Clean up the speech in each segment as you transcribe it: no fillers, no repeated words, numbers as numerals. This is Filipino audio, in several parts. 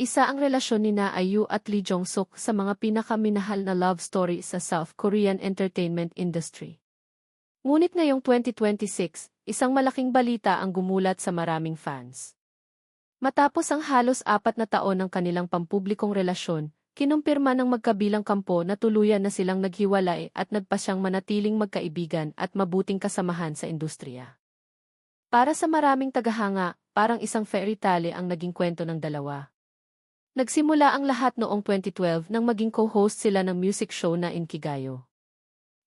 Isa ang relasyon nina IU at Lee Jong-suk sa mga pinakaminahal na love story sa South Korean entertainment industry. Ngunit ngayong 2026, isang malaking balita ang gumulat sa maraming fans. Matapos ang halos 4 na taon ng kanilang pampublikong relasyon, kinumpirma ng magkabilang kampo na tuluyan na silang naghiwalay at nagpasyang manatiling magkaibigan at mabuting kasamahan sa industriya. Para sa maraming tagahanga, parang isang fairy tale ang naging kwento ng dalawa. Nagsimula ang lahat noong 2012 nang maging co-host sila ng music show na Inkigayo.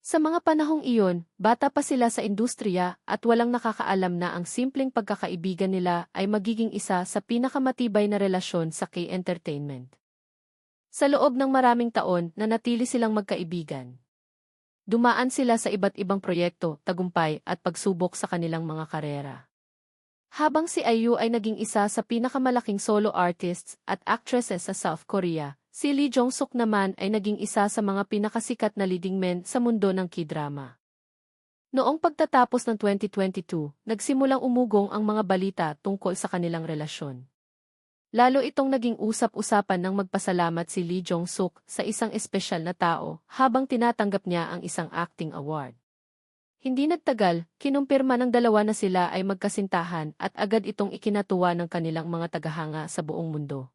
Sa mga panahong iyon, bata pa sila sa industriya at walang nakakaalam na ang simpleng pagkakaibigan nila ay magiging isa sa pinakamatibay na relasyon sa K-entertainment. Sa loob ng maraming taon, nanatili silang magkaibigan. Dumaan sila sa iba't ibang proyekto, tagumpay at pagsubok sa kanilang mga karera. Habang si IU ay naging isa sa pinakamalaking solo artists at actresses sa South Korea, si Lee Jong-suk naman ay naging isa sa mga pinakasikat na leading men sa mundo ng K-drama. Noong pagtatapos ng 2022, nagsimulang umugong ang mga balita tungkol sa kanilang relasyon. Lalo itong naging usap-usapan ng magpasalamat si Lee Jong-suk sa isang espesyal na tao habang tinatanggap niya ang isang acting award. Hindi nagtagal, kinumpirma ng dalawa na sila ay magkasintahan at agad itong ikinatuwa ng kanilang mga tagahanga sa buong mundo.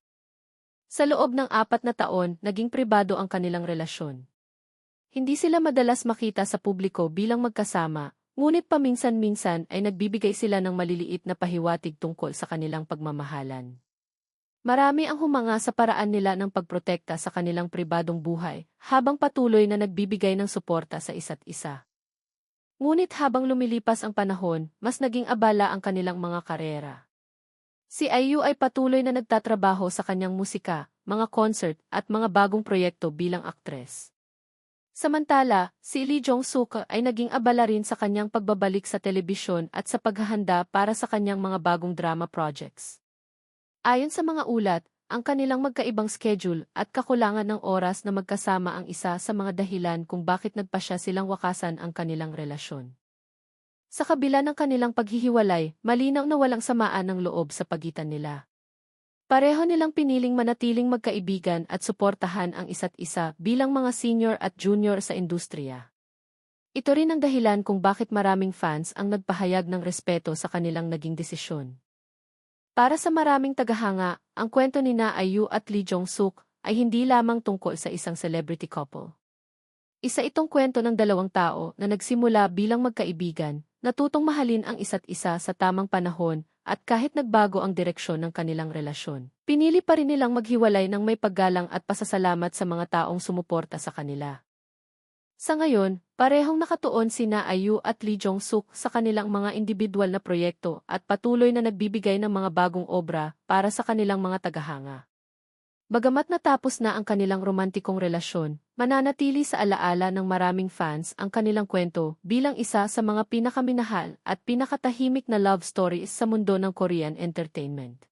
Sa loob ng 4 na taon, naging pribado ang kanilang relasyon. Hindi sila madalas makita sa publiko bilang magkasama, ngunit paminsan-minsan ay nagbibigay sila ng maliliit na pahiwatig tungkol sa kanilang pagmamahalan. Marami ang humanga sa paraan nila ng pagprotekta sa kanilang pribadong buhay, habang patuloy na nagbibigay ng suporta sa isa't isa. Ngunit habang lumilipas ang panahon, mas naging abala ang kanilang mga karera. Si IU ay patuloy na nagtatrabaho sa kanyang musika, mga concert at mga bagong proyekto bilang aktres. Samantala, si Lee Jong-suk ay naging abala rin sa kanyang pagbabalik sa telebisyon at sa paghahanda para sa kanyang mga bagong drama projects. Ayon sa mga ulat, ang kanilang magkaibang schedule at kakulangan ng oras na magkasama ang isa sa mga dahilan kung bakit nagpasya silang wakasan ang kanilang relasyon. Sa kabila ng kanilang paghihiwalay, malinaw na walang samaan ng loob sa pagitan nila. Pareho nilang piniling manatiling magkaibigan at suportahan ang isa't isa bilang mga senior at junior sa industriya. Ito rin ang dahilan kung bakit maraming fans ang nagpahayag ng respeto sa kanilang naging desisyon. Para sa maraming tagahanga, ang kwento nina IU at Lee Jong-suk ay hindi lamang tungkol sa isang celebrity couple. Isa itong kwento ng dalawang tao na nagsimula bilang magkaibigan, natutong mahalin ang isa't isa sa tamang panahon at kahit nagbago ang direksyon ng kanilang relasyon, pinili pa rin nilang maghiwalay ng may paggalang at pasasalamat sa mga taong sumuporta sa kanila. Sa ngayon, parehong nakatuon sina IU at Lee Jong-suk sa kanilang mga individual na proyekto at patuloy na nagbibigay ng mga bagong obra para sa kanilang mga tagahanga. Bagamat natapos na ang kanilang romantikong relasyon, mananatili sa alaala ng maraming fans ang kanilang kwento bilang isa sa mga pinakaminahal at pinakatahimik na love stories sa mundo ng Korean entertainment.